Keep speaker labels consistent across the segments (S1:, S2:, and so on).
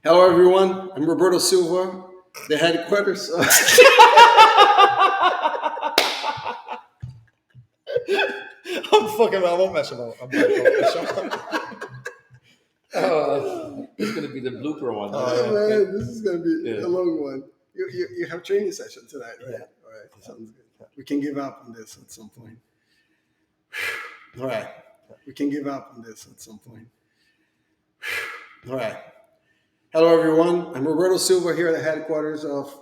S1: Hello, everyone. I'm Roberto Silva, the headquarters.
S2: I'm fucking. I won't mess about. I'm
S3: It's going to be the blooper one.
S1: Oh, man, this is going to be
S3: Yeah.
S1: a long one. You have training session tonight, right?
S2: Yeah.
S1: All right. Sounds good. We can give up on this at some point. All right. We can give up on this at some point. All right. Hello, everyone. I'm Roberto Silva here at the headquarters of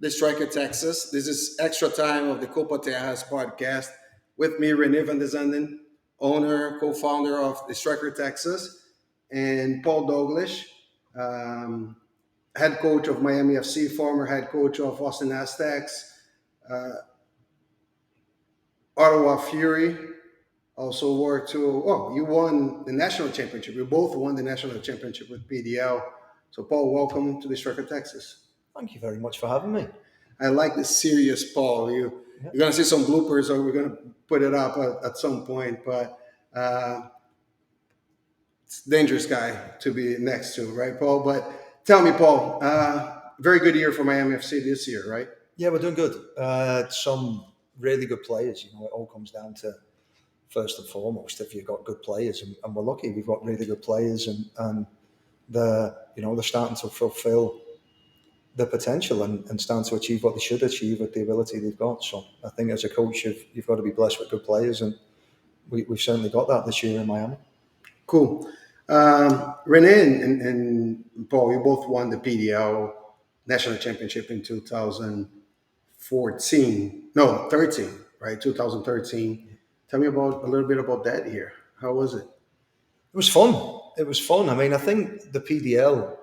S1: the Striker, Texas. This is extra time of the Copa Tejas podcast. With me, Rene van der Zanden, owner, co-founder of the Striker, Texas, and Paul Dalglish, head coach of Miami FC, former head coach of Austin Aztex, Ottawa Fury. Also worked you won the national championship. We both won the national championship with PDL. So, Paul, welcome to the Striker, Texas.
S2: Thank you very much for having me.
S1: I like the serious Paul. You're going to see some bloopers, or we're going to put it up at some point. But it's a dangerous guy to be next to, right, Paul? But tell me, Paul, very good year for Miami FC this year, right?
S2: Yeah, we're doing good. Some really good players. You know, it all comes down to first and foremost if you've got good players, and we're lucky we've got really good players, and they're starting to fulfil the potential and starting to achieve what they should achieve with the ability they've got. So I think as a coach, you've got to be blessed with good players, and we've certainly got that this year in Miami.
S1: Cool. Rene and Paul, you both won the PDL national championship in 13, right? 2013. Tell me a little bit about that year. How was it?
S2: It was fun. I mean, I think the PDL,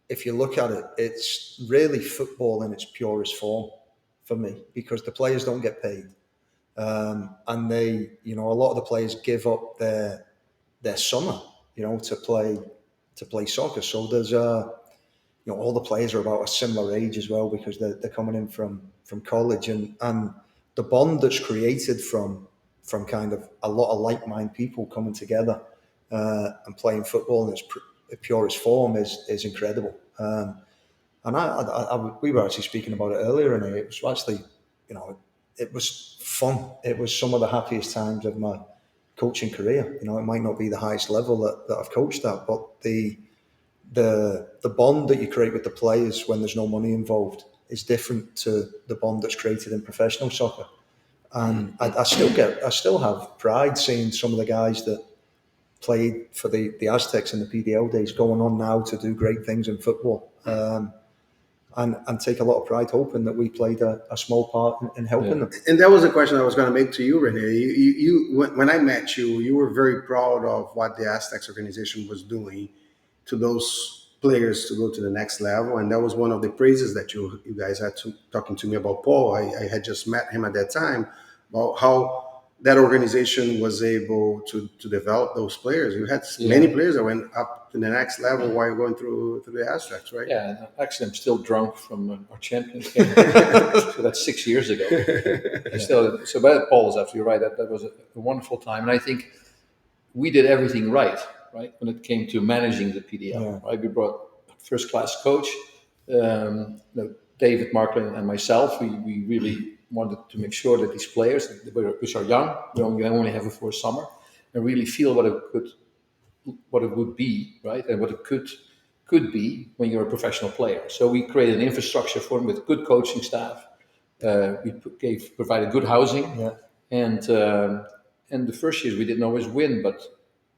S2: if you look at it, it's really football in its purest form for me, because the players don't get paid. And they, a lot of the players give up their summer, to play soccer. So there's all the players are about a similar age as well, because they're coming in from college, and the bond that's created from kind of a lot of like-minded people coming together and playing football in its purest form is incredible. And we were actually speaking about it earlier, and it was actually, it was fun. It was some of the happiest times of my coaching career. It might not be the highest level that I've coached at, but the bond that you create with the players when there's no money involved is different to the bond that's created in professional soccer. And I still have pride seeing some of the guys that played for the Aztecs in the PDL days going on now to do great things in football. And take a lot of pride hoping that we played a small part in helping them.
S1: And that was a question I was going to make to you, Rene. When I met you, you were very proud of what the Aztecs organization was doing to those players to go to the next level, and that was one of the praises that you guys had talking to me about Paul. I had just met him at that time about how that organization was able to develop those players. You had many players that went up to the next level while you're going through the Aztecs, right?
S3: Yeah, actually, I'm still drunk from our Champions game. So that's 6 years ago. But Paul is absolutely right. That was a wonderful time, and I think we did everything right when it came to managing the PDL. Right, we brought a first-class coach, David, Marklin, and myself. We really wanted to make sure that these players, which are young, we only have them for a summer, and really feel what it would be, right, and what it could be when you're a professional player. So we created an infrastructure for them with good coaching staff. We provided good housing, and the first years we didn't always win, but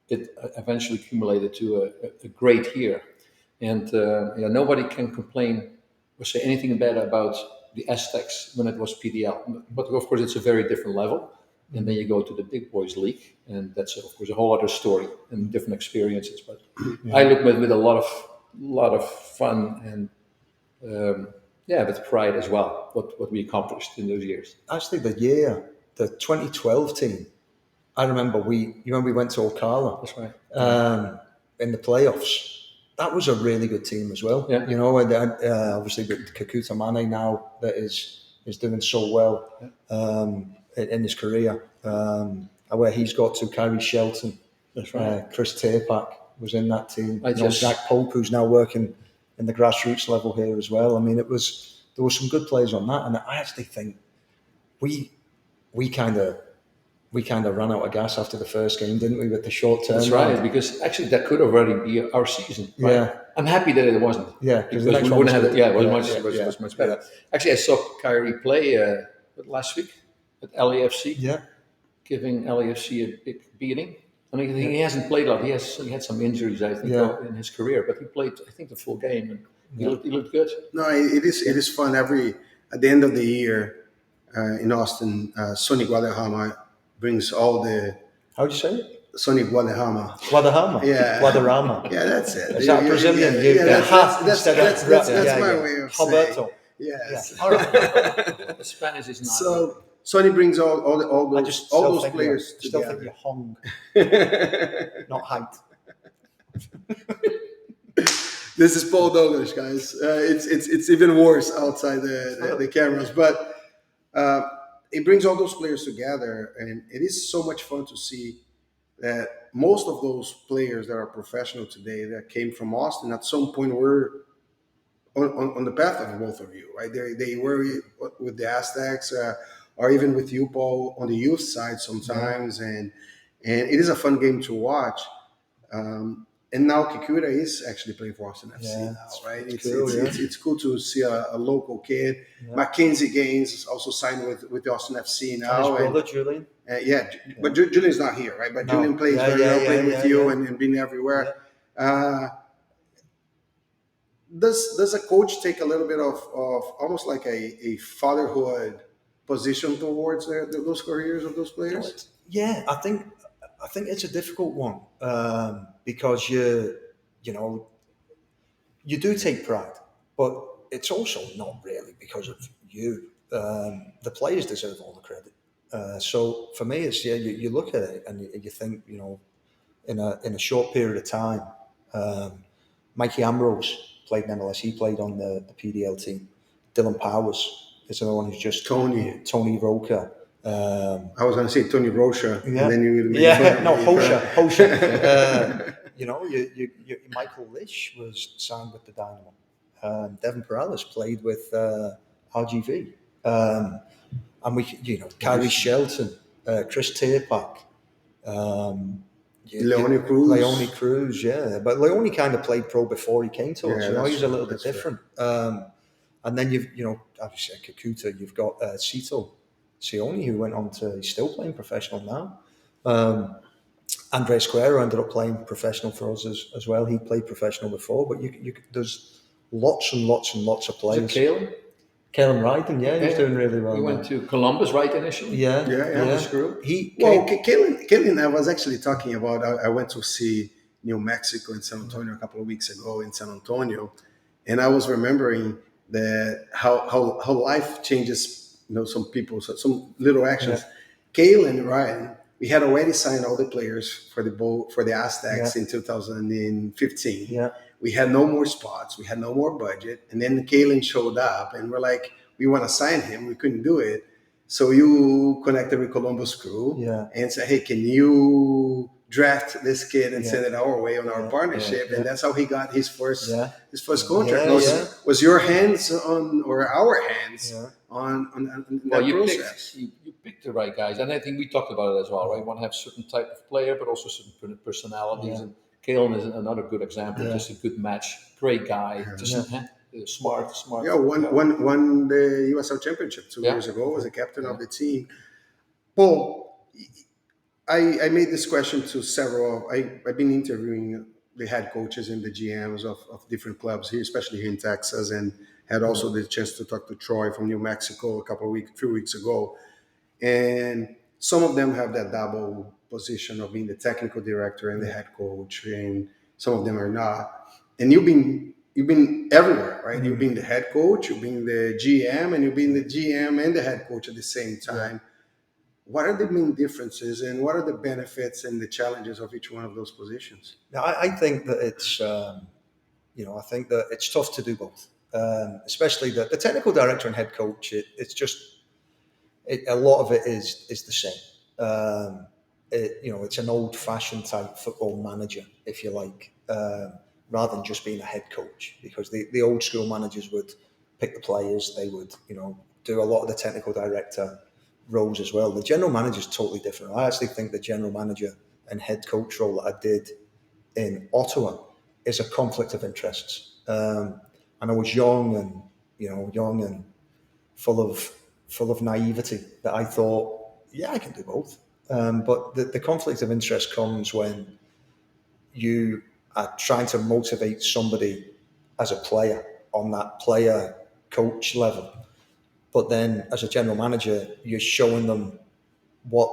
S3: it eventually accumulated to a great year. And nobody can complain or say anything bad about the Aztecs when it was PDL. But of course, it's a very different level. And then you go to the big boys league, and that's of course a whole other story and different experiences. But I look with a lot of fun and with pride as well what we accomplished in those years.
S2: Actually, the 2012 team, I remember we went to Ocala.
S3: That's right.
S2: In the playoffs. That was a really good team as well.
S3: Yeah.
S2: And obviously with Kakuta Mane now that is doing so well in his career. Where he's got to, Kyrie Shelton.
S3: That's right.
S2: Chris Tapak was in that team.
S3: Jack
S2: Pope, who's now working in the grassroots level here as well. I mean, there were some good players on that, and I actually think we kind of ran out of gas after the first game, didn't we? With the short term.
S3: That's right, because actually that could already be our season. Right?
S2: Yeah.
S3: I'm happy that it wasn't.
S2: Yeah,
S3: because
S2: the
S3: we
S2: next one
S3: wouldn't
S2: was
S3: have.
S2: good.
S3: Yeah, it was
S2: Yeah,
S3: much better.
S2: yeah.
S3: Actually, I saw Kyrie play last week at LAFC,
S2: Yeah.
S3: giving LAFC a big beating. I mean, he hasn't played a lot. He had some injuries, I think, in his career, but he played, I think, the full game, and he looked good.
S1: No, it is fun. At the end of the year in Austin, Sonny Guadalajara brings all the
S2: How do you say it?
S1: Sonny Guadalajara.
S2: Guadarrama.
S1: Yeah.
S2: Guadarrama.
S1: Yeah, that's it.
S2: Is that Brazilian?
S1: That's my way of saying.
S2: Roberto.
S1: Yes.
S2: Yeah. All right.
S3: The Spanish is not.
S1: So Sonny brings all those players
S2: Still
S1: together.
S2: think you're hung, not height.
S1: This is Paul Dalglish, guys. It's even worse outside the cameras, but it brings all those players together, and it is so much fun to see that most of those players that are professional today that came from Austin at some point were on the path of both of you, right? They were with the Aztecs, or even with you, Paul, on the youth side sometimes, and it is a fun game to watch. And now Kikuta is actually playing for Austin FC now, right? It's cool to see a local kid. Yeah. Mackenzie Gaines also signed with the Austin FC now.
S2: And his brother, Julian.
S1: But Julian's not here, right? But Julian plays very well, playing with you and being everywhere. Yeah. Does a coach take a little bit of almost like a fatherhood position towards those careers of those players?
S2: Yeah, I think it's a difficult one because you do take pride, but it's also not really because of you. The players deserve all the credit. So for me, it's you look at it and you think, in a short period of time, Mikey Ambrose played in MLS. He played on the PDL team. Dylan Powers is another one who's just Tony Roca.
S1: I was going to say Tony Rocha,
S2: and
S1: then you
S2: Hosha. Michael Lish was signed with the Dynamo. Devin Perales played with RGV, and Kyrie Shelton, Chris Tierpak,
S1: Leone
S2: Cruz, but Leone kind of played pro before he came to us. He's a little bit different. And then obviously Kikuta, you've got Cito Sione, who went on to, he's still playing professional now. Andre Esquero ended up playing professional for us as well. He played professional before, but there's lots and lots and lots of players.
S3: Is it
S2: Kalen Ryden, he's doing really well.
S3: He went to Columbus, right, initially?
S1: Yeah. Kalen, I was actually talking about, I went to see New Mexico and San Antonio a couple of weeks ago in San Antonio, and I was remembering that how life changes, some people, some little actions. Kalen Ryan, we had already signed all the players for the Aztecs in 2015. Yeah. We had no more spots. We had no more budget. And then Kalen showed up and we're like, we want to sign him. We couldn't do it. So you connected with Columbus Crew and said, hey, can you draft this kid and send it our way on our partnership? And that's how he got his first contract. Was your hands on, or our hands on that process?
S3: You picked the right guys. And I think we talked about it as well, right? You want to have a certain type of player, but also certain personalities. And Kalen is another good example, just a good match, great guy, smart.
S1: Yeah, won the USL Championship 2 years ago, was the captain of the team. Paul, I made this question to several. I've been interviewing the head coaches and the GMs of different clubs here, especially here in Texas, and had also the chance to talk to Troy from New Mexico a few weeks ago. And some of them have that double position of being the technical director and the head coach, and some of them are not. And you've been everywhere, right? Mm-hmm. You've been the head coach, you've been the GM, and you've been the GM and the head coach at the same time. What are the main differences, and what are the benefits and the challenges of each one of those positions?
S2: Now, I think that it's, it's tough to do both, especially the technical director and head coach. A lot of it is the same. It's an old-fashioned type football manager, if you like, rather than just being a head coach, because the old school managers would pick the players, they would, do a lot of the technical director roles as well. The general manager is totally different. I actually think the general manager and head coach role that I did in Ottawa is a conflict of interests. And I was young and full of naivety that I thought, yeah, I can do both. But the conflict of interest comes when you are trying to motivate somebody as a player on that player coach level. But then as a general manager, you're showing them what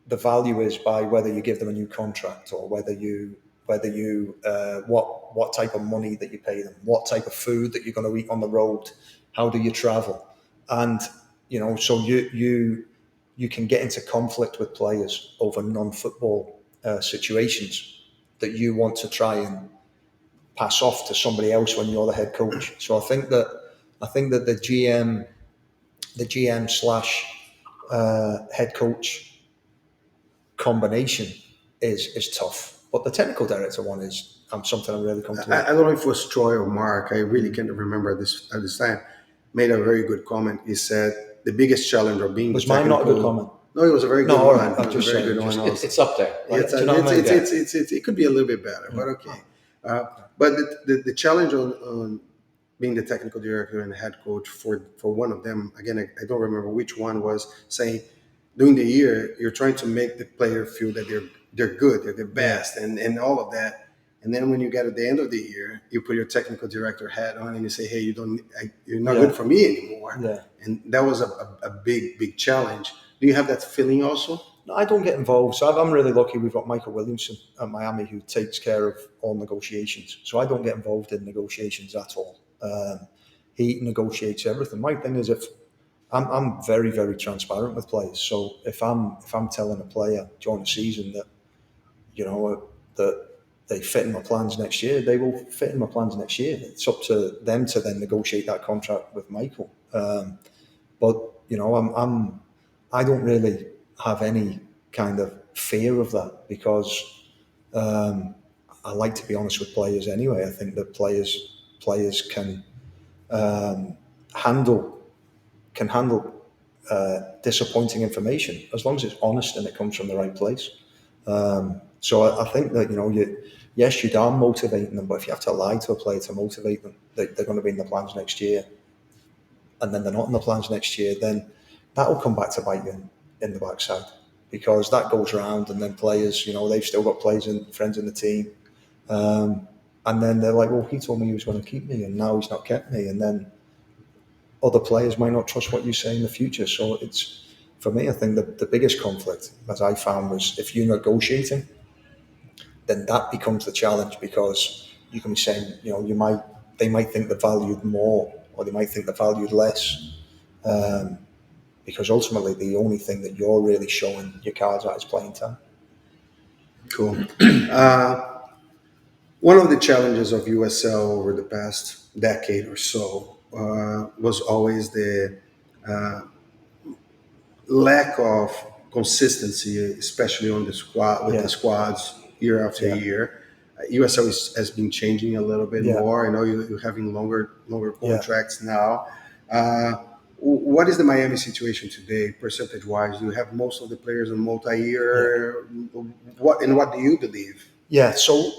S2: the value is by whether you give them a new contract, or whether you what type of money that you pay them, what type of food that you're going to eat on the road, how do you travel, and so you can get into conflict with players over non-football situations that you want to try and pass off to somebody else when you're the head coach. So I think that the GM slash head coach combination is tough. But the technical director one is something I'm really comfortable
S1: I
S2: with.
S1: don't know if it was Troy or Mark. I really can't remember this at this time. Made a very good comment. He said the biggest challenge of being the
S2: Was mine not a good
S1: technical.
S2: comment?
S1: No, it was a very
S2: No,
S1: good
S2: all
S1: one.
S2: right.
S1: It
S2: I'm
S1: was a
S2: just
S1: very
S2: saying.
S1: good one. Also.
S3: It's up there. Right?
S1: It's,
S2: Do you know what I mean?
S1: it could be a little bit better, but okay. But the challenge on being the technical director and head coach for one of them, again, I don't remember which one, was saying during the year you're trying to make the player feel that they're good, they're the best, and all of that. And then when you get at the end of the year, you put your technical director hat on and you say, "Hey, you're not
S2: Yeah.
S1: good for me anymore."
S2: Yeah.
S1: And that was a big challenge. Do you have that feeling also?
S2: No, I don't get involved. So I'm really lucky. We've got Michael Williamson at Miami who takes care of all negotiations. So I don't get involved in negotiations at all. He negotiates everything. My thing is, if I'm very, very transparent with players. So if I'm telling a player during the season that that they fit in my plans next year, they will fit in my plans next year. It's up to them to then negotiate that contract with Michael. But I don't really have any kind of fear of that, because I like to be honest with players anyway. I think that players handle can handle disappointing information as long as it's honest and it comes from the right place. So I think that yes, you are motivating them, but if you have to lie to a player to motivate them, they're going to be in the plans next year, and then they're not in the plans next year, then that will come back to bite you in the backside, because that goes around, and then players, they've still got players and friends in the team, and then they're like, well, he told me he was going to keep me, and now he's not kept me, and then other players might not trust what you say in the future. So it's, for me, I think the biggest conflict, as I found, was if you're negotiating, then that becomes the challenge, because you can be saying, they might think they're valued more, or they might think they're valued less, because ultimately the only thing that you're really showing your cards at is playing time.
S1: Cool. One of the challenges of USL over the past decade or so was always the lack of consistency, especially on the squad with
S2: Yeah.
S1: the squads year after
S2: Yeah.
S1: year. USL has been changing a little bit
S2: Yeah.
S1: more. I know you're having longer
S2: Yeah.
S1: contracts now. What is the Miami situation today, percentage wise? Do you have most of the players on multi-year? What do you believe?
S2: Yeah, so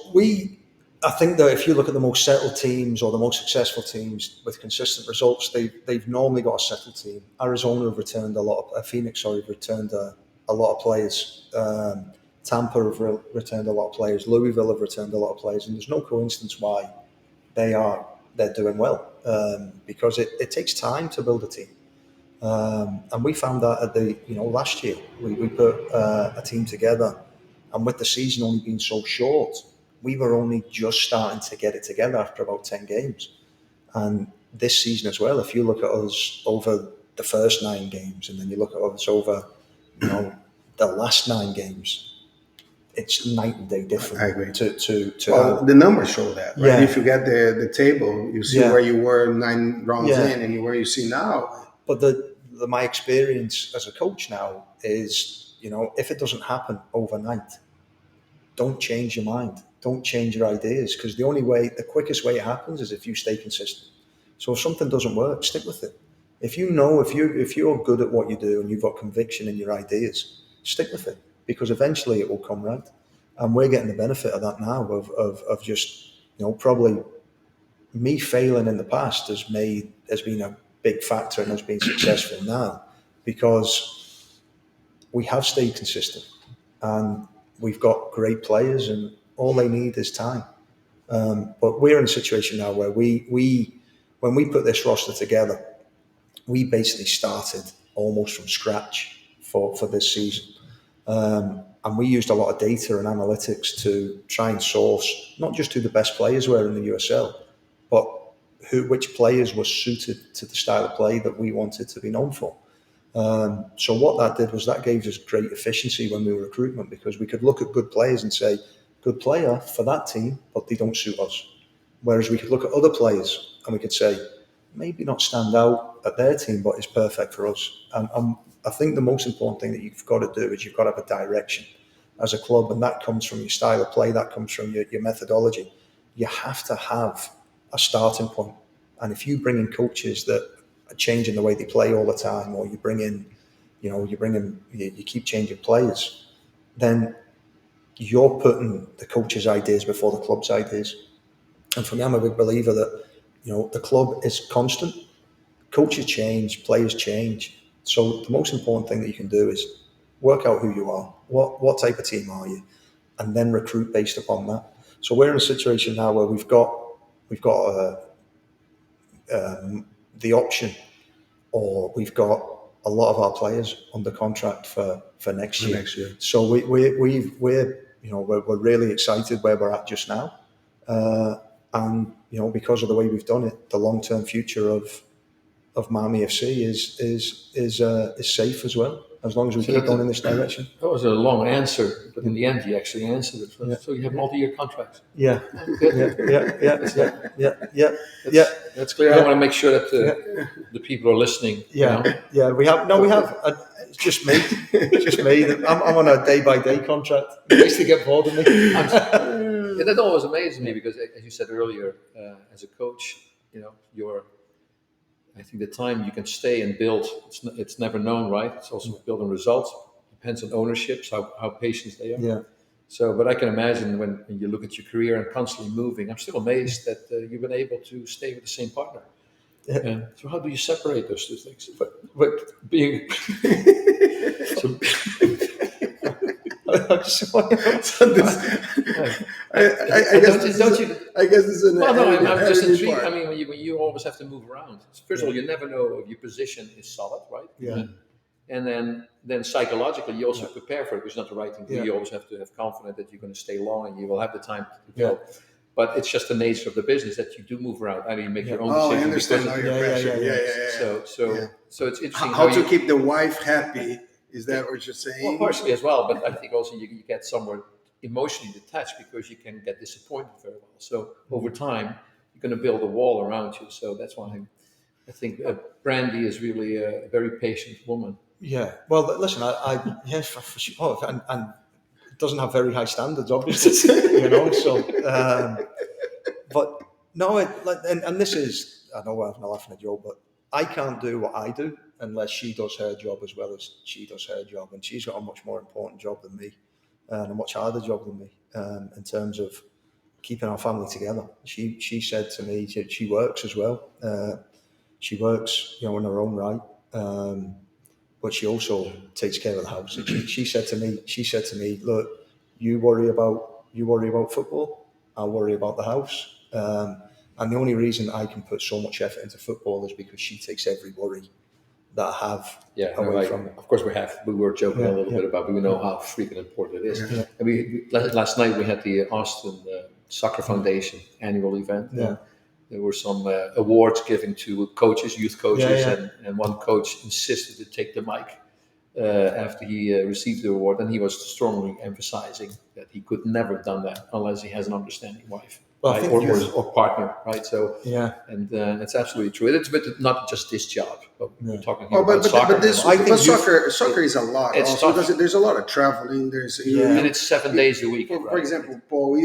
S2: I think that if you look at the most settled teams or the most successful teams with consistent results, they've normally got a settled team. Arizona have returned Phoenix, have returned a lot of players. Tampa have returned a lot of players. Louisville have returned a lot of players, and there's no coincidence why they're doing well, because it takes time to build a team. And we found that at last year we put a team together, and with the season only being so short, we were only just starting to get it together after about 10 games. And this season as well, if you look at us over the first 9 games, and then you look at us over the last 9 games, it's night and day different.
S1: I agree.
S2: To
S1: Well, the numbers show that, right?
S2: Yeah.
S1: If you get the table, you see
S2: Yeah.
S1: where you were 9 rounds
S2: Yeah.
S1: in and where you see now.
S2: But my experience as a coach now is, if it doesn't happen overnight, don't change your mind. Don't change your ideas, because the quickest way it happens is if you stay consistent. So if something doesn't work, stick with it. If you're good at what you do and you've got conviction in your ideas, stick with it, because eventually it will come right. And we're getting the benefit of that now of just, probably me failing in the past has been a big factor and has been successful now, because we have stayed consistent and we've got great players and all they need is time. But we're in a situation now where when we put this roster together, we basically started almost from scratch for this season. And we used a lot of data and analytics to try and source not just who the best players were in the USL, but which players were suited to the style of play that we wanted to be known for. So what that did was that gave us great efficiency when we were recruitment, because we could look at good players and say, good player for that team, but they don't suit us. Whereas we could look at other players and we could say, maybe not stand out at their team, but it's perfect for us. And I think the most important thing that you've got to do is you've got to have a direction as a club, and that comes from your style of play, that comes from your methodology. You have to have a starting point. And if you bring in coaches that are changing the way they play all the time, or you keep changing players, then you're putting the coach's ideas before the club's ideas. And for me, I'm a big believer that, the club is constant. Coaches change, players change. So the most important thing that you can do is work out who you are. What type of team are you? And then recruit based upon that. So we're in a situation now where we've got the option, or we've got a lot of our players under contract for next year. So we're really excited where we're at just now, and because of the way we've done it, the long-term future of Miami FC is safe as well, as long as we keep going in this direction.
S3: That was a long answer, but in the end, you actually answered it. Yeah. So you have multi-year contracts.
S2: Yeah. Yeah.
S3: That's clear. I want to make sure that the people are listening.
S2: Yeah. We have. It's just me. I'm on a day-by-day contract. It used to get bored of me.
S3: That always amazes me, because, as you said earlier, as a coach, I think the time you can stay and build, it's never known, right? It's also building results. Depends on ownerships, how patient they are.
S2: Yeah.
S3: So, but I can imagine when you look at your career and constantly moving, I'm still amazed that you've been able to stay with the same partner. Yeah. So how do you separate those two things? But being so,
S1: I guess this is an
S3: I'm just intrigued. I mean, when you always have to move around. First of all, you never know if your position is solid, right?
S2: Yeah.
S3: And then psychologically, you also prepare for it, because it's not the right thing to do. You always have to have confidence that you're going to stay long and you will have the time to build. But it's just the nature of the business that you do move around. I mean, you make your own decisions.
S1: I understand how your pressure.
S3: So it's interesting
S1: how to keep the wife happy. Is that what you're saying?
S3: Well, partially as well, but I think also you get somewhat emotionally detached, because you can get disappointed very well. So over time, you're going to build a wall around you. So that's why I think Brandy is really a very patient woman.
S2: Yeah. Well, listen, yes, for sure, and it doesn't have very high standards, obviously, So, but no, and this is, I know I'm not laughing at Joe, but I can't do what I do unless she does her job as well as she does her job, and she's got a much more important job than me, and a much harder job than me, in terms of keeping our family together. She said to me, she works as well. She works, in her own right, but she also takes care of the house. She said to me, look, you worry about football, I'll worry about the house. And the only reason I can put so much effort into football is because she takes every worry that I have away from it.
S3: Of course, we were joking a little bit about, but we know how freaking important it is. Yeah. And last night we had the Austin Soccer Foundation annual event.
S2: Yeah.
S3: There were some awards given to coaches, youth coaches, and one coach insisted to take the mic after he received the award, and he was strongly emphasizing that he could never have done that unless he has an understanding wife.
S2: Well, I
S3: right?
S2: think
S3: Or partner, right? So,
S2: yeah.
S3: and it's absolutely true. It's but not just this job. But we're talking here
S1: Oh,
S3: about soccer.
S2: I think
S1: soccer is a lot
S3: it's
S1: also
S3: tough.
S1: because there's a lot of traveling. There's
S2: Yeah.
S3: And it's 7 days a week,
S1: for
S3: right?
S1: example, Paul,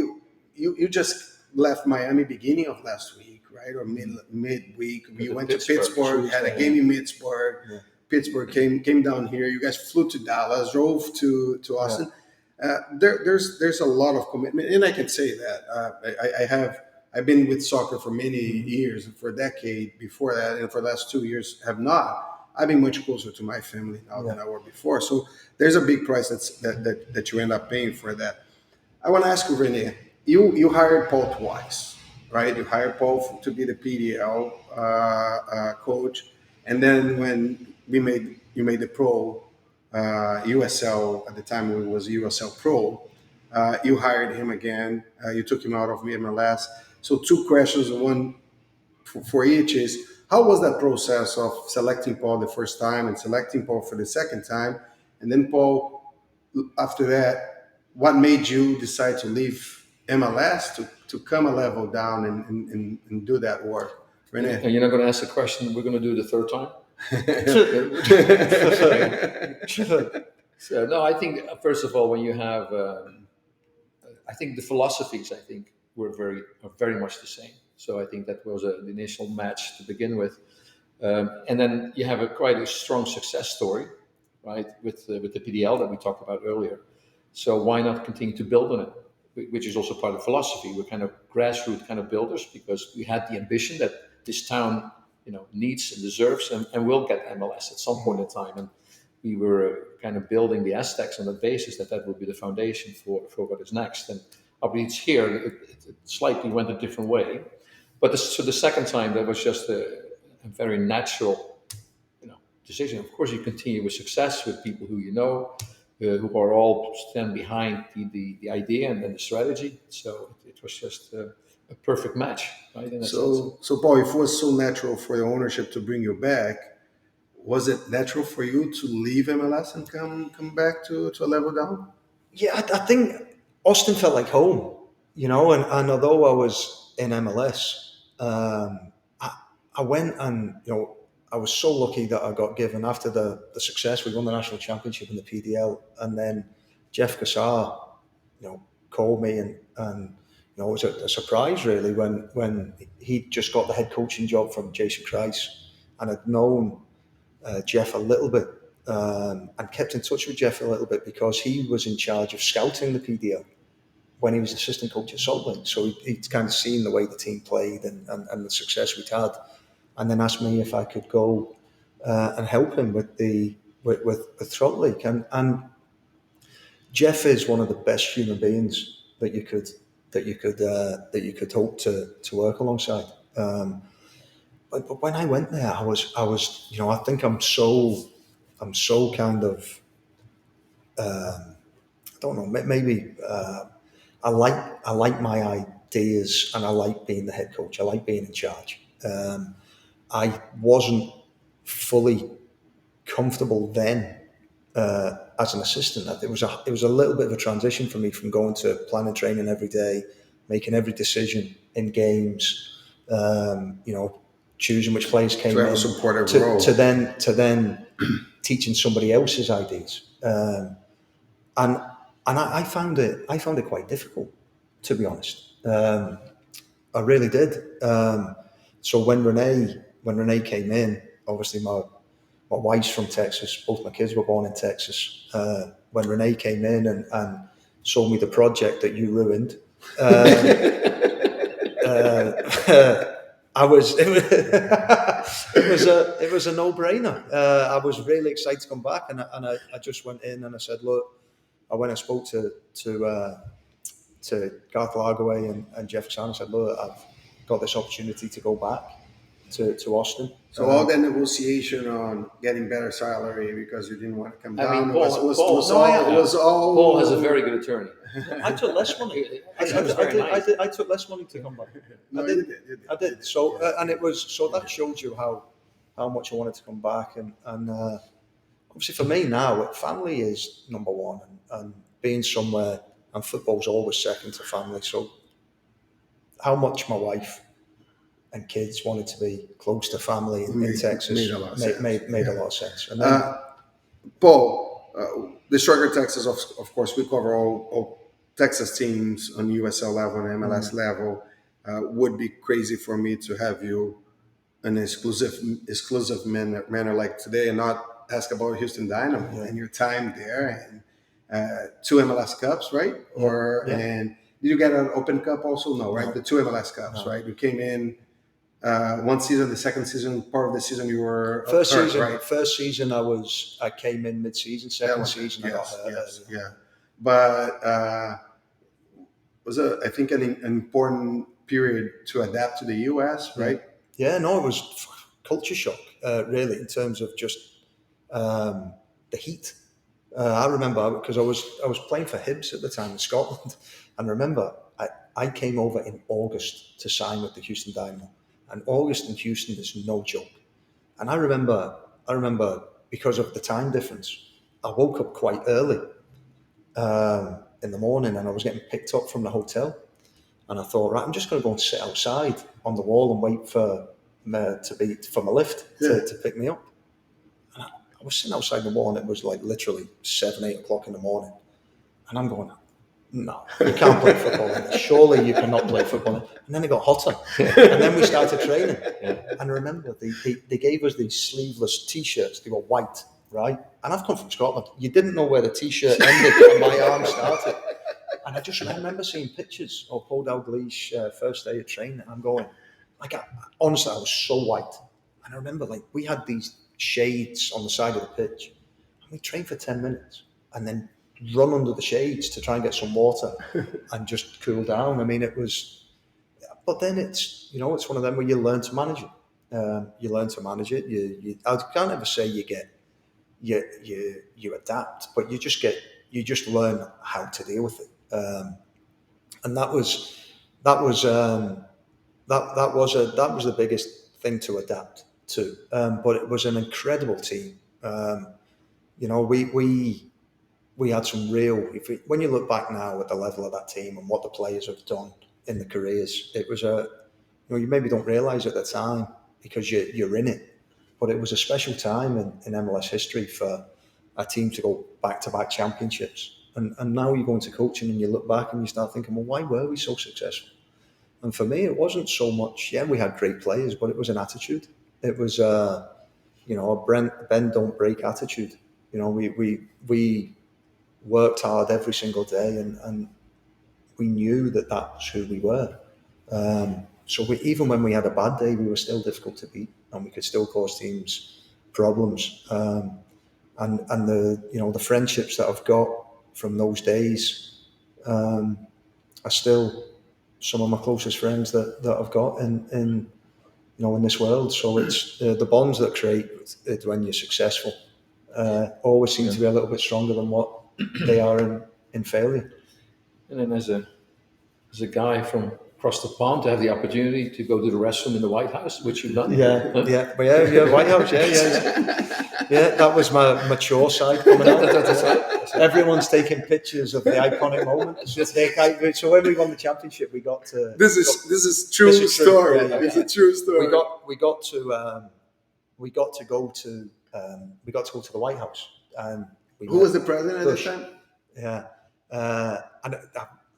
S1: you just left Miami beginning of last week, right, or midweek. You
S3: To
S1: went to
S3: Pittsburgh,
S1: Pittsburgh, had a
S2: Tuesday,
S1: game in Pittsburgh.
S2: Yeah.
S1: Pittsburgh came down here. You guys flew to Dallas, drove to
S2: Yeah.
S1: Austin. There's a lot of commitment, and I can say that I've been with soccer for many years, for a decade before that, and for the last 2 years have not. I've been much closer to my family now than I were before. So there's a big price that you end up paying for that. I want to ask you, Rene. You hired Paul twice, right? You hired Paul to be the PDL coach, and then when you made the pro USL at the time it was USL Pro, you hired him again. You took him out of MLS. So two questions, one for each is how was that process of selecting Paul the first time and selecting Paul for the second time, and then Paul after that, what made you decide to leave MLS to come a level down and do that work, Rene?
S3: And you're not going to ask the question. We're going to do the third time. So no, I think first of all, when you have, I think the philosophies, I think are very much the same. So I think that was the initial match to begin with, and then you have quite a strong success story, right, with the PDL that we talked about earlier. So why not continue to build on it? Which is also part of philosophy. We're kind of grassroots kind of builders because we had the ambition that this town, needs and deserves and will get MLS at some point in time. And we were kind of building the Aztex on the basis that would be the foundation for what is next. And obviously it's here, it slightly went a different way. But so the second time, that was just a very natural, decision. Of course, you continue with success with people who who are all stand behind the idea and then the strategy. So it was just a perfect match, right? In that sense.
S1: So Paul, if it was so natural for the ownership to bring you back, was it natural for you to leave MLS and come back to a level down?
S2: Yeah, I think Austin felt like home, and although I was in MLS, I went and, I was so lucky that I got given after the success. We won the national championship in the PDL, and then Jeff Cassar, called me and it was a surprise really when he just got the head coaching job from Jason Christ, and I'd known Jeff a little bit and kept in touch with Jeff a little bit because he was in charge of scouting the PDL when he was assistant coach at Salt Lake. So he'd kind of seen the way the team played and the success we'd had, and then asked me if I could go and help him with Throat Lake. And Jeff is one of the best human beings that you could hope to work alongside. But when I went there, I was I think I'm so kind of I don't know, maybe I like my ideas and I like being the head coach. I like being in charge. I wasn't fully comfortable then as an assistant. It was a little bit of a transition for me from going to planning training every day, making every decision in games, choosing which players came
S1: To have
S2: in,
S1: a supportive role.
S2: to then teaching somebody else's ideas, and I found it quite difficult, to be honest. I really did. So when Renee came in, obviously my wife's from Texas. Both my kids were born in Texas. When Renee came in and sold me the project that you ruined, I was it was a no-brainer. I was really excited to come back, and I just went in and I said, look, I went and spoke to Garth Lagerway and Jeff Cassan and said, look, I've got this opportunity to go back to Austin.
S1: So all that negotiation on getting better salary because you didn't want to come
S3: I
S1: down
S3: mean, Paul
S1: was all.
S3: Paul has a very good attorney.
S2: I took less money. I took less money to come back.
S1: No,
S2: I did.
S1: you did.
S2: I did. So and it was so that showed you how much I wanted to come back, and obviously for me now, family is number one, and being somewhere, and football's always second to family. So how much my wife and kids wanted to be close to family in Texas
S1: made a lot of sense.
S2: made a lot of sense. And then,
S1: Paul, the Striker Texas, of course, we cover all Texas teams on USL level and MLS level. Would be crazy for me to have you an exclusive manner like today and not ask about Houston Dynamo and your time there and 2 MLS Cups, right? And did you get an Open Cup also? No, right? The 2 MLS Cups, right? You came in one season, the second season, part of the season you were
S2: first
S1: hurt,
S2: season,
S1: right?
S2: first season I came in mid-season. Second season I got hurt.
S1: But was I think an important period to adapt to the US, right?
S2: Yeah, no, it was culture shock, really, in terms of just the heat. I remember because I was playing for Hibs at the time in Scotland, and remember I came over in August to sign with the Houston Dynamo, and August in Houston is no joke. And I remember because of the time difference, I woke up quite early in the morning, and I was getting picked up from the hotel, and I thought, right, I'm just going to go and sit outside on the wall and wait for my lift to pick me up. And I was sitting outside the wall, and it was like literally 7-8 o'clock in the morning, and I'm going, no, you can't play football in this. Surely you cannot play football. And then it got hotter, and then we started training. And I remember they gave us these sleeveless T-shirts. They were white, right? And I've come from Scotland. You didn't know where the T-shirt ended and my arm started. And I remember seeing pictures of Paul Dalglish first day of training. And I'm going, honestly, I was so white. And I remember, we had these shades on the side of the pitch, and we trained for 10 minutes, and then run under the shades to try and get some water and just cool down. I mean, it was, but then it's one of them where you learn to manage it. You learn to manage it. I can't ever say you adapt, but you just learn how to deal with it. And that was the biggest thing to adapt to. But it was an incredible team. We had some real. When you look back now at the level of that team and what the players have done in the careers, it was you maybe don't realise at the time because you're in it, but it was a special time in MLS history for a team to go back-to-back championships. And now you go into coaching and you look back and you start thinking, well, why were we so successful? And for me, it wasn't so much. Yeah, we had great players, but it was an attitude. It was a bend don't break attitude. We worked hard every single day, and we knew that that's who we were. So even when we had a bad day, we were still difficult to beat, and we could still cause teams problems. And the friendships that I've got from those days are still some of my closest friends that I've got in this world. So it's the bonds that create it when you're successful always seem to be a little bit stronger than what they are in failure.
S3: And then as a guy from across the pond to have the opportunity to go to the restroom in the White House, which you've done.
S2: White House, yeah. That was my mature side coming out. Everyone's taking pictures of the iconic moments. So when we won the championship, we got to.
S1: This is true story. It's a true story.
S2: We got to go to the White House. And
S1: who was the president at the time?
S2: Yeah, and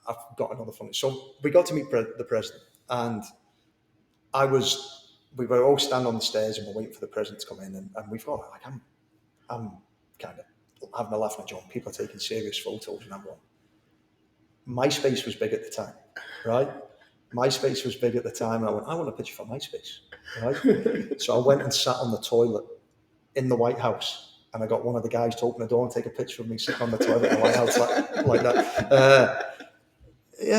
S2: I've got another funny. So we got to meet the president, and we were all standing on the stairs and we're waiting for the president to come in, and we thought, I'm kind of having a laugh at John. People are taking serious photos, and I'm going. MySpace was big at the time, right? MySpace was big at the time, and I went, I want a picture for MySpace, right? So I went and sat on the toilet in the White House. And I got one of the guys to open the door and take a picture of me sitting on the toilet in the White House like that.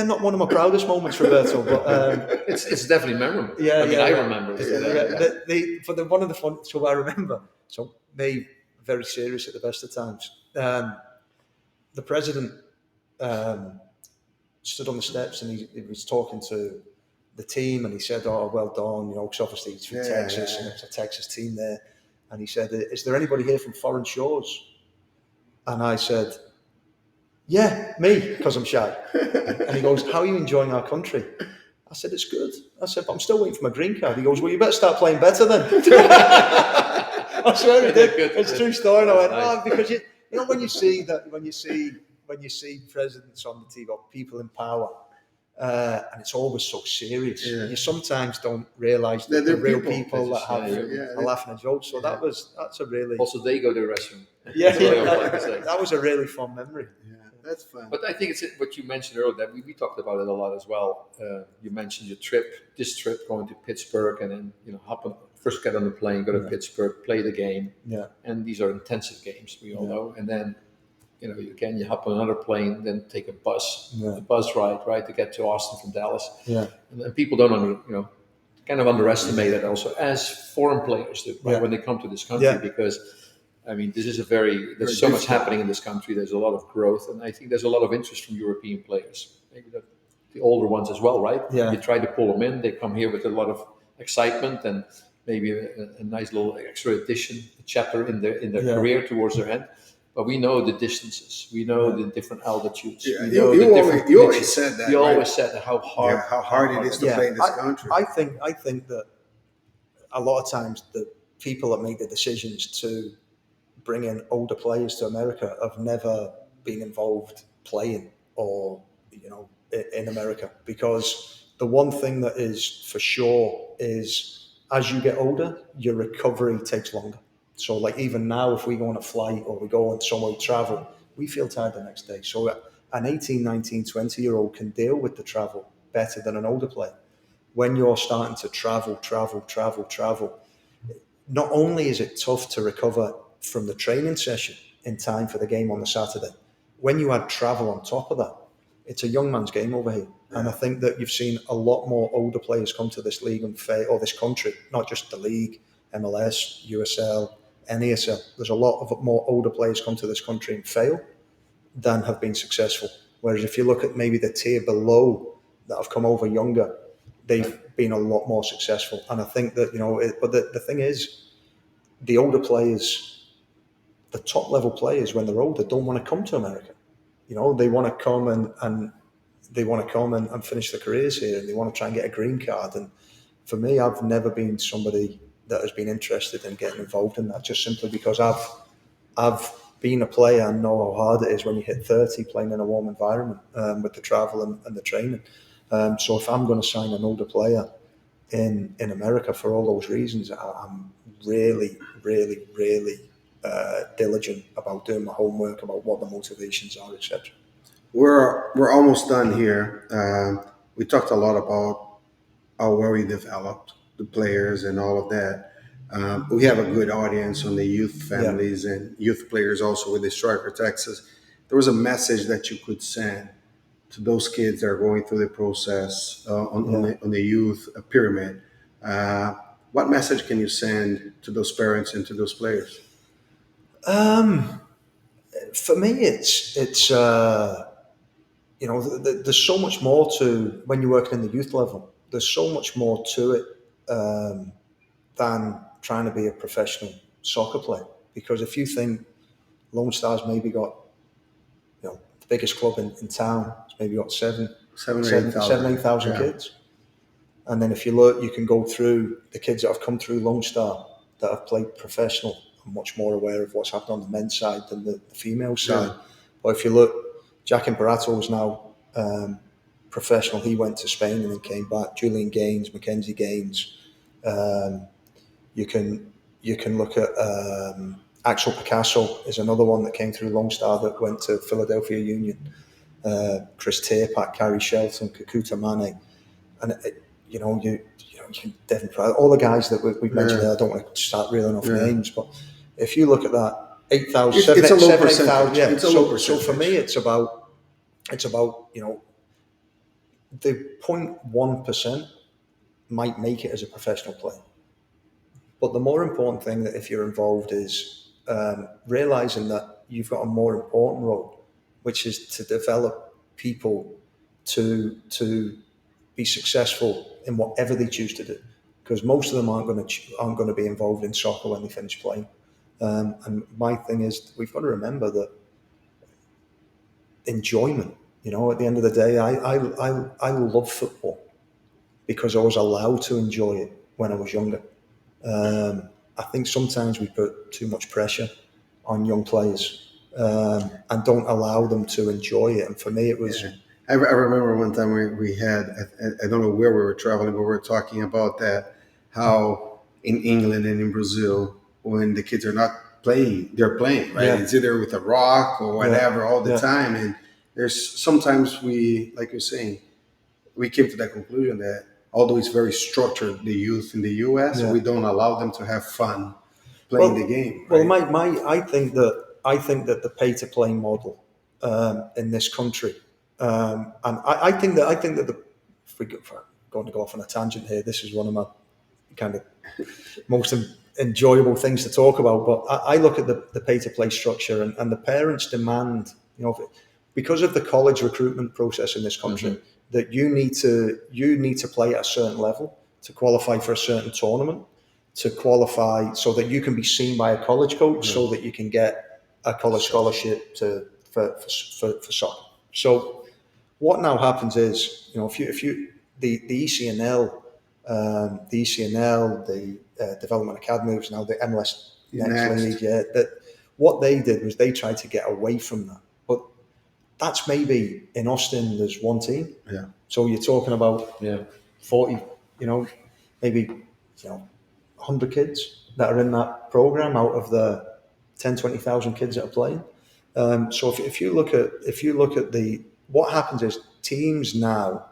S2: Not one of my proudest moments, Roberto, but
S3: it's definitely memorable. I remember.
S2: One of the fun. So I remember. So me, very serious at the best of times. The president stood on the steps and he was talking to the team, and he said, "Oh, well done," because obviously he's from Texas, and it's a Texas team there. And he said, "Is there anybody here from foreign shores?" And I said, "Yeah, me," because I'm shy. And he goes, "How are you enjoying our country?" I said, it's good. I said, but I'm still waiting for my green card. He goes, well, you better start playing better then. I swear he did. It's a true story. And I went, because you know when you see presidents on the TV or people in power, and it's always so serious.
S1: Yeah.
S2: You sometimes don't realise that
S1: They're
S2: they're real
S1: people.
S2: people that have
S1: Yeah.
S2: a laugh and a joke. So that's a really
S3: Also, they go to the restroom.
S2: yeah,
S3: That's what I always like to say.
S2: that was a really fun memory.
S1: Yeah, that's fun.
S3: But I think it's what you mentioned earlier, that we talked about it a lot as well. You mentioned this trip going to Pittsburgh, and then first get on the plane, go to Pittsburgh, play the game,
S2: Yeah,
S3: and these are intensive games, we all know. And then you hop on another plane, then take a bus ride, right, to get to Austin from Dallas.
S2: yeah,
S3: And people don't kind of underestimate it also as foreign players do, right, when they come to this country, because I mean, this is there's so much happening in this country. There's a lot of growth, and I think there's a lot of interest from European players, maybe the older ones as well, right?
S2: Yeah.
S3: You try to pull them in. They come here with a lot of excitement and maybe a nice little extra addition, a chapter in their career towards their end. But we know the distances. We know the different altitudes.
S1: Yeah,
S3: We know
S1: you always said that.
S3: You
S1: right?
S3: always said how hard
S1: it is to play in this country.
S2: I think that a lot of times the people that make the decisions to bring in older players to America have never been involved playing or in America, because the one thing that is for sure is as you get older, your recovery takes longer. So like even now, if we go on a flight or we go on somewhere travel, we feel tired the next day. So an 18, 19, 20-year-old can deal with the travel better than an older player. When you're starting to travel, not only is it tough to recover from the training session in time for the game on the Saturday, when you add travel on top of that, it's a young man's game over here. Yeah. And I think that you've seen a lot more older players come to this league and fail, or this country, not just the league, MLS, USL, NASL. There's a lot of more older players come to this country and fail than have been successful. Whereas if you look at maybe the tier below that have come over younger, they've been a lot more successful. And I think that, but the thing is, the older players, the top level players, when they're older, don't want to come to America. They want to come and they want to come and finish their careers here, and they want to try and get a green card. And for me, I've never been somebody that has been interested in getting involved in that, just simply because I've been a player and know how hard it is when you hit 30 playing in a warm environment with the travel and the training. So if I'm going to sign an older player in America for all those reasons, I'm really, really, really diligent about doing my homework, about what the motivations are, etc.
S1: We're almost done here. We talked a lot about how well we developed the players and all of that. We have a good audience on the youth families and youth players also with the Striker Texas. There was a message that you could send to those kids that are going through the process on the youth pyramid. What message can you send to those parents and to those players?
S2: For me, it's there's so much more to when you're working in the youth level. There's so much more to it than trying to be a professional soccer player. Because if you think Lone Star's maybe got the biggest club in town, it's maybe got 8,000 kids. And then if you look, you can go through the kids that have come through Lone Star that have played professional. I'm much more aware of what's happened on the men's side than the female side. Yeah. But if you look, Jack Imperato is now professional. He went to Spain and then came back. Julian Gaines, Mackenzie Gaines. You can look at Axel Picasso is another one that came through Lone Star that went to Philadelphia Union. Chris Tierpak, Carrie Shelton, Kakuta Mane, and you can definitely all the guys that we've mentioned there. I don't want to start reeling off names, but if you look at that, 8,000,
S1: it's a low percentage.
S2: Yeah.
S1: It's a low percentage.
S2: So for me, it's about the 0.1% might make it as a professional player. But the more important thing that if you're involved is realizing that you've got a more important role, which is to develop people to be successful in whatever they choose to do. Because most of them aren't going to be involved in soccer when they finish playing. And my thing is, we've got to remember that enjoyment. At the end of the day, I love football. because I was allowed to enjoy it when I was younger. I think sometimes we put too much pressure on young players and don't allow them to enjoy it. And for me, it was
S1: I remember one time we had, I don't know where we were traveling, but we were talking about that, how in England and in Brazil, when the kids are not playing, they're playing, right?
S2: Yeah.
S1: It's either with a rock or whatever all the
S2: Yeah.
S1: time. And there's sometimes we, like you're saying, we came to that conclusion that although it's very structured, the youth in the US,
S2: Yeah.
S1: we don't allow them to have fun playing the game.
S2: Well,
S1: Right?
S2: I think that the pay to play model in this country, and I think that if we're going to go off on a tangent here, this is one of my kind of most enjoyable things to talk about. But I look at the pay to play structure, and the parents demand, because of the college recruitment process in this country, that you need to play at a certain level to qualify for a certain tournament, to qualify so that you can be seen by a college coach, so that you can get a college scholarship for soccer. So what now happens is, if you the ECNL, the Development Academy, which is now the MLS Next League, that what they did was they tried to get away from that. But that's maybe in Austin there's one team.
S1: Yeah.
S2: So you're talking about 40, maybe 100 kids that are in that program out of the 10, 20,000 kids that are playing. So if you look at what happens is teams now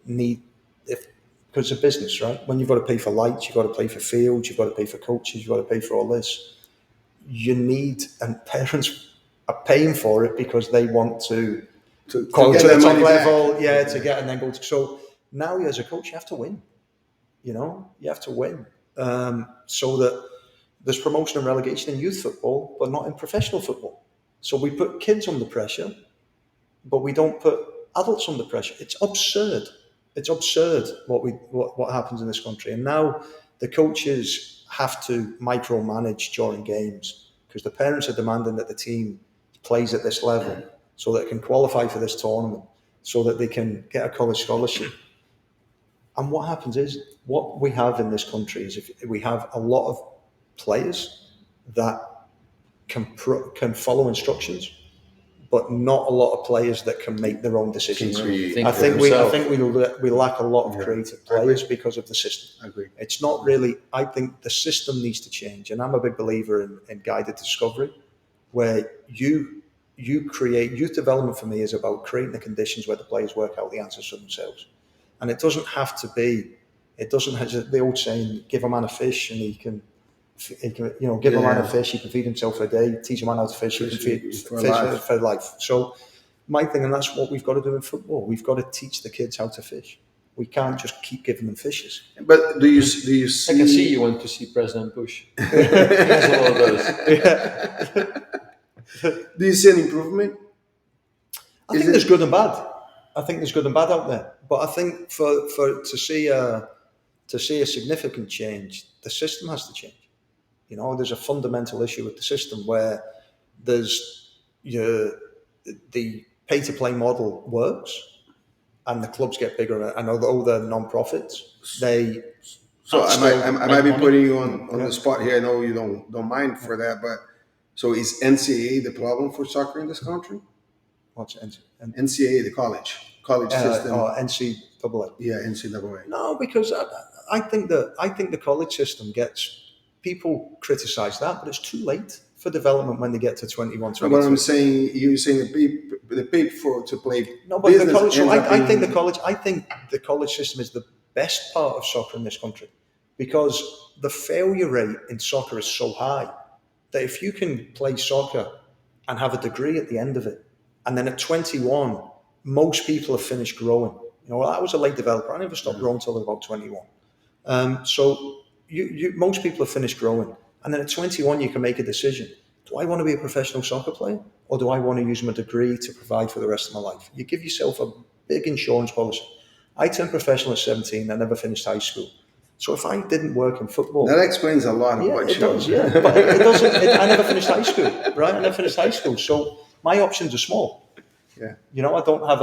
S2: need, because it's a business, right? When you've got to pay for lights, you've got to pay for fields, you've got to pay for coaches, you've got to pay for all this. And parents are paying for it because they want to go to the top level, to get, and then go to. So now as a coach, you have to win. You have to win, so that there's promotion and relegation in youth football, but not in professional football. So we put kids under pressure, but we don't put adults under pressure. It's absurd. It's absurd what happens in this country. And now the coaches have to micromanage during games because the parents are demanding that the team plays at this level so that it can qualify for this tournament, so that they can get a college scholarship. And what happens is, what we have in this country is, if we have a lot of players that can follow instructions, but not a lot of players that can make their own decisions. I think we lack a lot of creative players because of the system.
S1: I agree.
S2: It's not really. I think the system needs to change, and I'm a big believer in guided discovery, where you create youth development. For me, is about creating the conditions where the players work out the answers for themselves, and it doesn't have to be. It doesn't have the old saying: "Give a man a fish, and he can give a man a fish, he can feed himself for a day. Teach a man how to fish, he can feed for life." So my thing, and that's what we've got to do in football. We've got to teach the kids how to fish. We can't just keep giving them fishes.
S1: But do you see?
S3: I can see you went to see President Bush. There's a lot of those.
S1: Do you see an improvement?
S2: I think there's good and bad. I think there's good and bad out there. But I think for to see a significant change, the system has to change. There's a fundamental issue with the system where there's the pay-to-play model works, and the clubs get bigger. And although they're non-profits, they.
S1: So I might be putting you on the spot here. I know you don't mind for that, but so is NCAA the problem for soccer in this country?
S2: What's
S1: NCAA, the college system?
S2: NCAA.
S1: Yeah, NCAA.
S2: No, because I think the college system gets. People criticize that, but it's too late for development when they get to 21, 22.
S1: But I'm saying, you're saying the pay to play.
S2: No, but the college. So I think the college system is the best part of soccer in this country, because the failure rate in soccer is so high that if you can play soccer and have a degree at the end of it, and then at 21, most people have finished growing. I was a late developer. I never stopped growing until I was about 21. So. Most people have finished growing, and then at 21 you can make a decision. Do I want to be a professional soccer player, or do I want to use my degree to provide for the rest of my life? You give yourself a big insurance policy. I turned professional at 17. I never finished high school. So if I didn't work in football,
S1: that explains a lot of what
S2: it does. Yeah, but it doesn't. I never finished high school, right? I never finished high school, so my options are small.
S1: Yeah.
S2: I don't have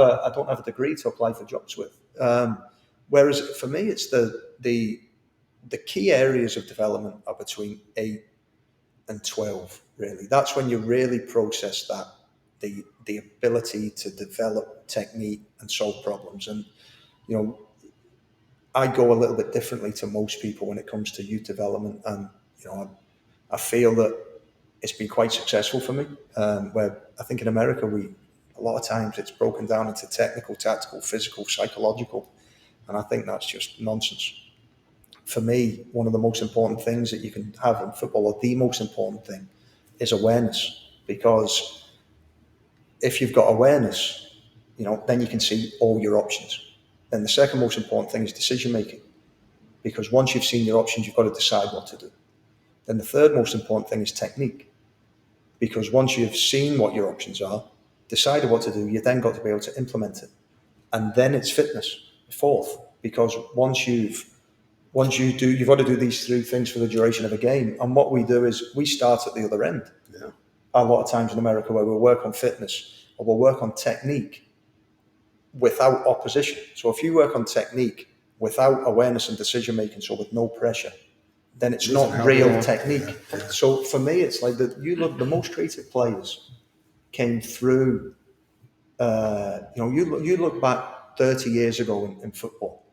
S2: a degree to apply for jobs with. Whereas for me, it's the key areas of development are between 8 and 12, really. That's when you really process that, the ability to develop technique and solve problems. And, you know, I go a little bit differently to most people when it comes to youth development. And, you know, I feel that it's been quite successful for me. Where I think in America, a lot of times it's broken down into technical, tactical, physical, psychological. And I think that's just nonsense. For me, one of the most important things that you can have in football, or the most important thing, is awareness. Because if you've got awareness, you know, then you can see all your options. Then the second most important thing is decision making. Because once you've seen your options, you've got to decide what to do. Then the third most important thing is technique. Because once you've seen what your options are, decided what to do, you then got to be able to implement it. And then it's fitness, fourth. Because once you do, you've got to do these three things for the duration of a game. And what we do is we start at the other end.
S1: Yeah.
S2: A lot of times in America where we'll work on fitness or we'll work on technique without opposition. So if you work on technique without awareness and decision making, so with no pressure, then it's not real technique. Yeah. So for me, it's like that. You look, the most creative players came through. You look back 30 years ago in football,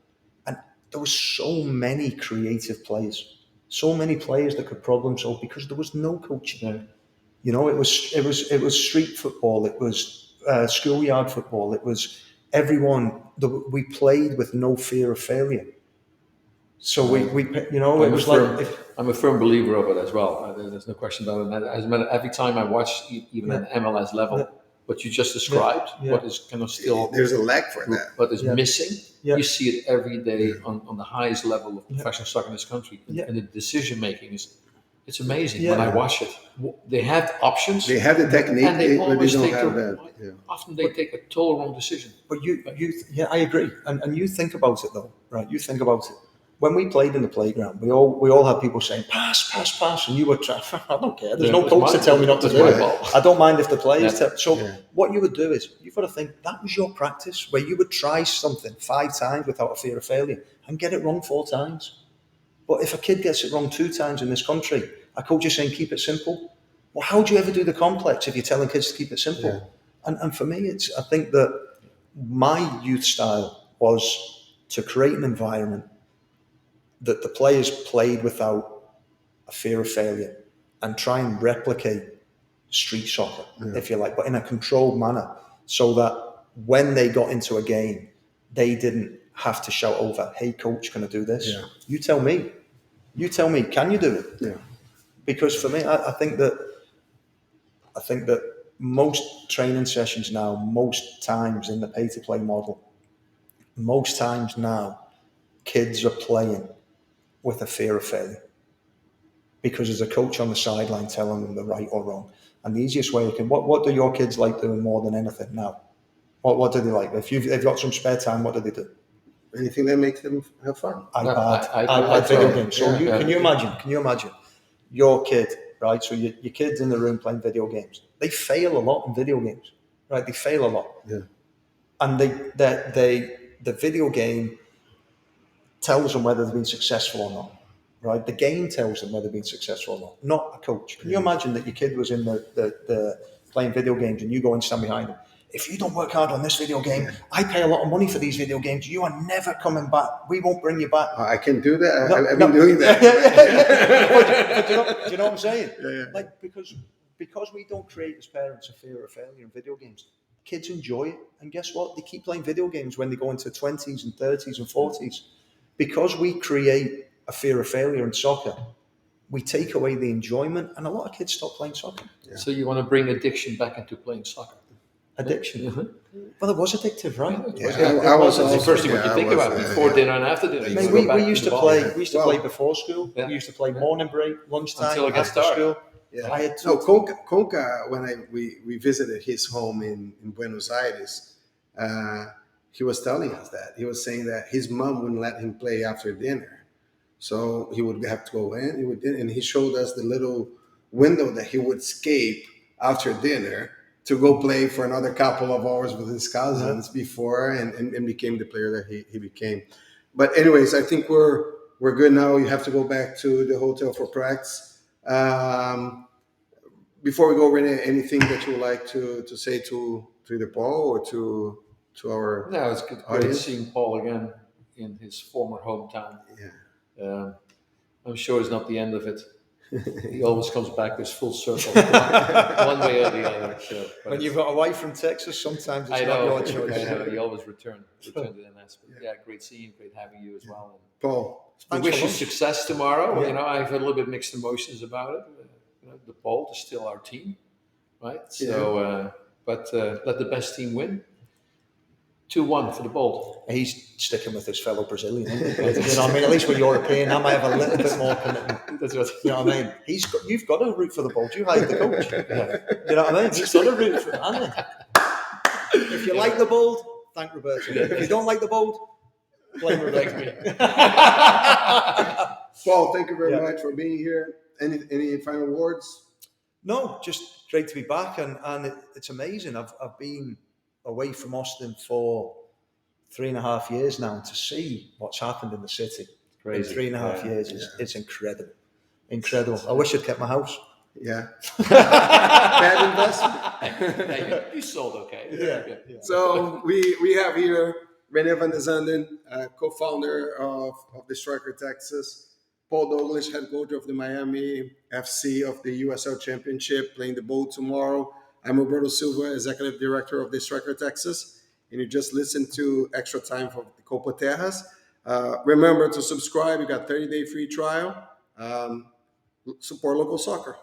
S2: and there were so many creative players, so many players that could problem solve because there was no coaching.
S3: Yeah.
S2: You know, it was street football, it was schoolyard football, it was everyone. We played with no fear of failure. So it was like
S3: I'm a firm believer of it as well. There's no question about it. As a matter, every time I watch even an MLS level, what you just described, what is kind of still
S1: there's a lack for that.
S3: What is missing, you see it every day on the highest level of professional soccer in this country, and the decision making it's amazing when I watch it. They have options,
S1: they have the technique,
S3: and they always
S1: don't
S3: take
S1: have that. Yeah.
S3: Often they take a total wrong decision.
S2: But I agree. And you think about it though, right? You think about it. When we played in the playground, we all had people saying pass, pass, pass, and you were trying. I don't care. There's no coach to tell me not to do it. I don't mind if the players tell. So what you would do is you've got to think that was your practice where you would try something 5 times without a fear of failure and get it wrong 4 times. But if a kid gets it wrong 2 times in this country, a coach is saying keep it simple. Well, how do you ever do the complex if you're telling kids to keep it simple? Yeah. And for me, I think that my youth style was to create an environment that the players played without a fear of failure and try and replicate street soccer, if you like, but in a controlled manner, so that when they got into a game, they didn't have to shout over, hey, coach, can I do this? Yeah. You tell me, can you do it? Yeah. Because for me, I think that most training sessions now, most times in the pay-to-play model, most times now, kids are playing with a fear of failure because there's a coach on the sideline telling them they're right or wrong. And the easiest way what do your kids like doing more than anything now? What do they like? If they've got some spare time, what do they do?
S1: Anything that makes them have fun.
S2: iPad video games. So can you imagine your kid, right? So your kid's in the room playing video games. They fail a lot in video games, right? They fail a lot. Yeah. And the video game tells them whether they've been successful or not, right? The game tells them whether they've been successful or not a coach. Can you imagine that your kid was in the playing video games and you go and stand behind them? If you don't work hard on this video game, I pay a lot of money for these video games. You are never coming back. We won't bring you back.
S1: I can do that. I've been doing that.
S2: But do you know what I'm saying? Yeah. Like because we don't create as parents a fear of failure in video games. Kids enjoy it, and guess what? They keep playing video games when they go into 20s and 30s and 40s. Because we create a fear of failure in soccer, we take away the enjoyment, and a lot of kids stop playing soccer.
S3: Yeah. So you want to bring addiction back into playing soccer?
S2: Addiction? Mm-hmm. Well, it was addictive, right?
S1: I was
S3: the first thing what you think about before dinner and after dinner.
S2: We used to play. We used to play before school. Yeah. We used to play morning break, lunchtime,
S3: until it gets dark.
S2: School.
S1: Yeah. Conca, when we visited his home in Buenos Aires, he was telling us that. He was saying that his mom wouldn't let him play after dinner. So he would have to go in, and he showed us the little window that he would escape after dinner to go play for another couple of hours with his cousins before and became the player that he became. But anyways, I think we're good now. You have to go back to the hotel for practice. Before we go, Rene, anything that you would like to say to the Paul or to our
S3: No, it's good, great
S1: audience?
S3: seeing Paul again in his former hometown.
S1: Yeah.
S3: I'm sure it's not the end of it. He always comes back this full circle, one way or the other. So, but
S2: When you've got a wife from Texas, sometimes it's
S3: I
S2: not
S3: know,
S2: your choice.
S3: I know, you always return to the nest. But yeah, great seeing you, great having you as well.
S1: Paul,
S3: We
S2: Thanks
S3: wish
S2: for
S3: you
S2: lunch.
S3: success tomorrow.
S2: Yeah.
S3: You know, I have a little bit mixed emotions about it. The Bolt is still our team, right? So, but let the best team win. 2-1 for the Bolt.
S2: He's sticking with his fellow Brazilian, isn't he? You know what I mean? At least we're European. I might have a little bit more commitment.
S3: That's what.
S2: You know what I mean? You've got to root for the Bulls. You hired the coach. You know what I mean? He's got to root for it, hasn't he? If you like the Bulls, thank Roberto. If you don't like the Bulls, blame Roberto.
S1: Paul, thank you very much for being here. Any final words?
S2: No, just great to be back, and it's amazing. I've been away from Austin for 3.5 years now, and to see what's happened in the city
S3: Crazy.
S2: in 3.5 years it's incredible. I wish I'd kept my house.
S1: Yeah. Bad investment.
S3: Hey, you sold okay.
S2: Yeah.
S1: So we have here Rene van der Zanden, co-founder of the Striker Texas. Paul Dalglish, head coach of the Miami FC of the USL Championship, playing the Bowl tomorrow. I'm Roberto Silva, executive director of the Striker Texas, and you just listened to Extra Time for the Copa Tejas. Remember to subscribe. You got 30-day free trial. Support local soccer.